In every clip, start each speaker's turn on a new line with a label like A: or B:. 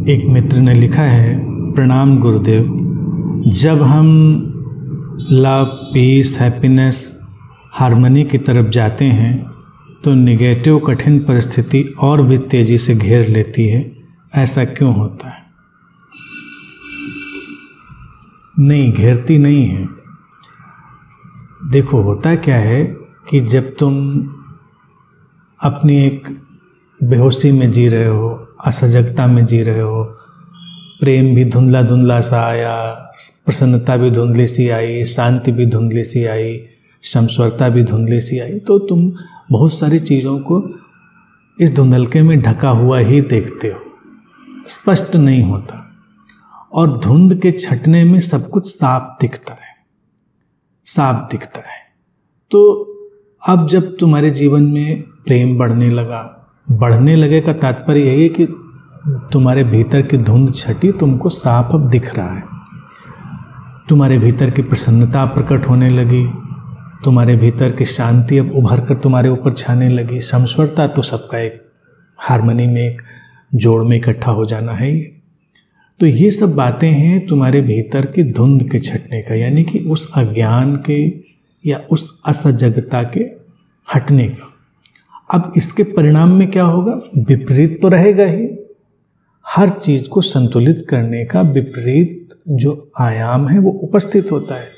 A: एक मित्र ने लिखा है, प्रणाम गुरुदेव, जब हम लव, पीस, हैप्पीनेस, हार्मनी की तरफ जाते हैं तो निगेटिव कठिन परिस्थिति और भी तेज़ी से घेर लेती है। ऐसा क्यों होता है? नहीं, घेरती नहीं है। देखो, होता क्या है कि जब तुम अपनी एक बेहोशी में जी रहे हो, असजगता में जी रहे हो, प्रेम भी धुंधला धुंधला सा आया, प्रसन्नता भी धुंधली सी आई, शांति भी धुंधली सी आई, समस्वरता भी धुंधली सी आई, तो तुम बहुत सारी चीज़ों को इस धुंधलके में ढका हुआ ही देखते हो, स्पष्ट नहीं होता। और धुंध के छटने में सब कुछ साफ दिखता है, साफ दिखता है। तो अब जब तुम्हारे जीवन में प्रेम बढ़ने लगे का तात्पर्य यही है कि तुम्हारे भीतर की धुंध छटी तुमको साफ अब दिख रहा है। तुम्हारे भीतर की प्रसन्नता प्रकट होने लगी, तुम्हारे भीतर की शांति अब उभर कर तुम्हारे ऊपर छाने लगी। समस्वरता तो सबका एक हार्मनी में, एक जोड़ में इकट्ठा हो जाना है। तो ये सब बातें हैं तुम्हारे भीतर की धुंध के छटने का, यानी कि उस अज्ञान के या उस असजगता के हटने का। अब इसके परिणाम में क्या होगा? विपरीत तो रहेगा ही। हर चीज़ को संतुलित करने का विपरीत जो आयाम है वो उपस्थित होता है।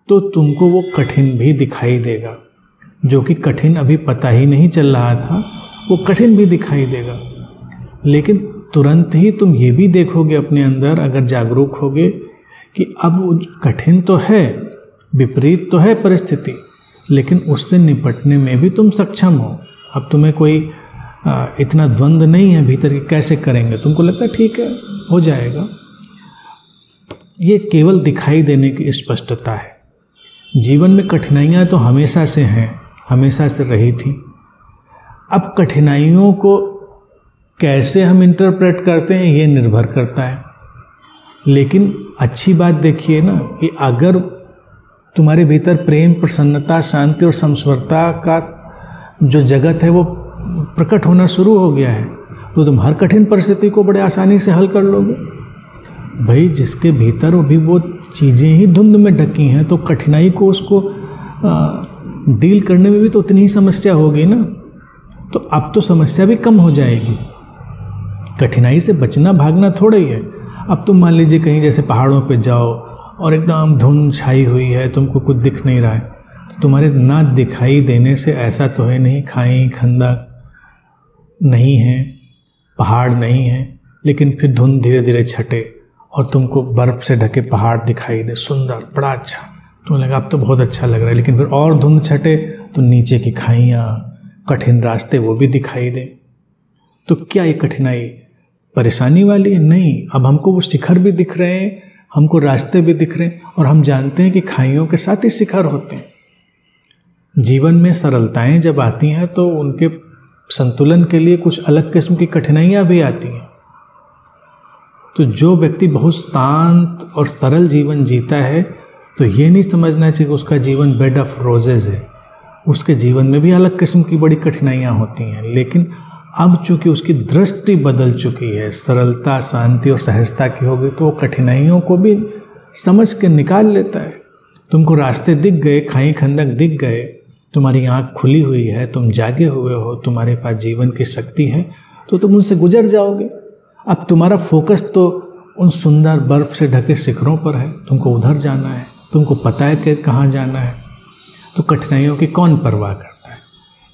A: तो तुमको वो कठिन भी दिखाई देगा, जो कि कठिन अभी पता ही नहीं चल रहा था, वो कठिन भी दिखाई देगा। लेकिन तुरंत ही तुम ये भी देखोगे अपने अंदर, अगर जागरूक होगे, कि अब वो कठिन तो है, विपरीत तो है परिस्थिति, लेकिन उससे निपटने में भी तुम सक्षम हो। अब तुम्हें कोई इतना द्वंद्व नहीं है भीतर कि कैसे करेंगे, तुमको लगता है ठीक है, हो जाएगा। ये केवल दिखाई देने की स्पष्टता है। जीवन में कठिनाइयाँ तो हमेशा से हैं, हमेशा से रही थी। अब कठिनाइयों को कैसे हम इंटरप्रेट करते हैं ये निर्भर करता है। लेकिन अच्छी बात देखिए ना, कि अगर तुम्हारे भीतर प्रेम, प्रसन्नता, शांति और समस्वरता का जो जगत है वो प्रकट होना शुरू हो गया है, तो तुम हर कठिन परिस्थिति को बड़े आसानी से हल कर लोगे। भाई, जिसके भीतर भी वो चीज़ें ही धुंध में ढकी हैं, तो कठिनाई को उसको डील करने में भी तो उतनी ही समस्या होगी ना। तो अब तो समस्या भी कम हो जाएगी। कठिनाई से बचना भागना थोड़ा ही है। अब तुम मान लीजिए कहीं जैसे पहाड़ों पे जाओ और एकदम धुंध छाई हुई है, तुमको कुछ दिख नहीं रहा है, तो तुम्हारे ना दिखाई देने से ऐसा तो है नहीं, खाई खंदक नहीं है, पहाड़ नहीं है, लेकिन फिर धुंध धीरे धीरे छटे और तुमको बर्फ़ से ढके पहाड़ दिखाई दे, सुंदर, बड़ा अच्छा, तुम्हें लगा अब तो बहुत अच्छा लग रहा है। लेकिन फिर और धुंध छटे तो नीचे की खाइयाँ, कठिन रास्ते वो भी दिखाई दे। तो क्या ये कठिनाई परेशानी वाली है? नहीं। अब हमको वो शिखर भी दिख रहे हैं, हमको रास्ते भी दिख रहे हैं, और हम जानते हैं कि खाइयों के साथ ही शिखर होते हैं। जीवन में सरलताएं जब आती हैं तो उनके संतुलन के लिए कुछ अलग किस्म की कठिनाइयां भी आती हैं। तो जो व्यक्ति बहुत शांत और सरल जीवन जीता है, तो ये नहीं समझना चाहिए कि उसका जीवन बेड ऑफ रोजेज है। उसके जीवन में भी अलग किस्म की बड़ी कठिनाइयां होती हैं। लेकिन अब चूंकि उसकी दृष्टि बदल चुकी है, सरलता, शांति और सहजता की हो गई, तो वो कठिनाइयों को भी समझ के निकाल लेता है। तुमको रास्ते दिख गए, खाई खंदक दिख गए, तुम्हारी आँख खुली हुई है, तुम जागे हुए हो, तुम्हारे पास जीवन की शक्ति है, तो तुम उनसे गुजर जाओगे। अब तुम्हारा फोकस तो उन सुंदर बर्फ से ढके शिखरों पर है, तुमको उधर जाना है, तुमको पता है कि कहाँ जाना है। तो कठिनाइयों की कौन परवाह करता है?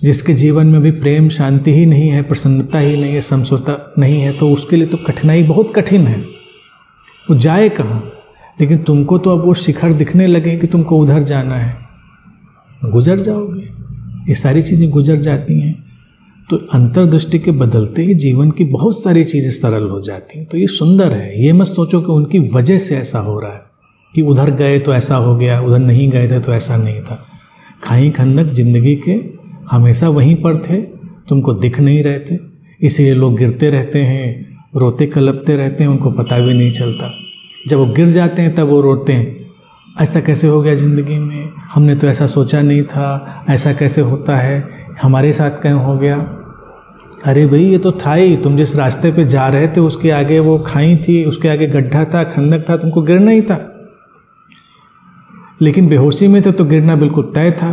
A: जिसके जीवन में भी प्रेम, शांति ही नहीं है, प्रसन्नता ही नहीं है, समझौता नहीं है, तो उसके लिए तो कठिनाई बहुत कठिन है। वो जाए कहाँ? लेकिन तुमको तो अब वो शिखर दिखने लगे कि तुमको उधर जाना है, गुजर जाओगे। ये सारी चीज़ें गुजर जाती हैं। तो अंतर्दृष्टि के बदलते ही जीवन की बहुत सारी चीज़ें सरल हो जाती हैं। तो ये सुंदर है। ये मत सोचो कि उनकी वजह से ऐसा हो रहा है, कि उधर गए तो ऐसा हो गया, उधर नहीं गए थे तो ऐसा नहीं था। खाई खंदक जिंदगी के हमेशा वहीं पर थे, तुमको दिख नहीं रहे थे, इसलिए लोग गिरते रहते हैं, रोते कलपते रहते हैं, उनको पता भी नहीं चलता। जब वो गिर जाते हैं तब वो रोते हैं, ऐसा कैसे हो गया ज़िंदगी में, हमने तो ऐसा सोचा नहीं था, ऐसा कैसे होता है, हमारे साथ क्यों हो गया। अरे भाई ये तो था ही, तुम जिस रास्ते पे जा रहे थे उसके आगे वो खाई थी, उसके आगे गड्ढा था, खंदक था, तुमको गिरना ही था। लेकिन बेहोशी में थे तो गिरना बिल्कुल तय था,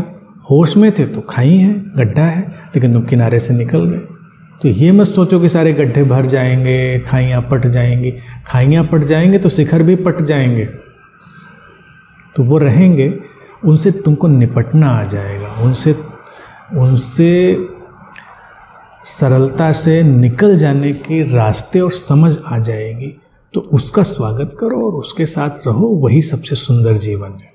A: होश में थे तो खाई है, गड्ढा है, लेकिन तुम किनारे से निकल गए। तो ये मत सोचो कि सारे गड्ढे भर जाएंगे, खाइयाँ पट जाएंगी। खाइयाँ पट जाएंगे तो शिखर भी पट जाएंगे, तो वो रहेंगे, उनसे तुमको निपटना आ जाएगा, उनसे सरलता से निकल जाने के रास्ते और समझ आ जाएगी। तो उसका स्वागत करो और उसके साथ रहो, वही सबसे सुंदर जीवन है।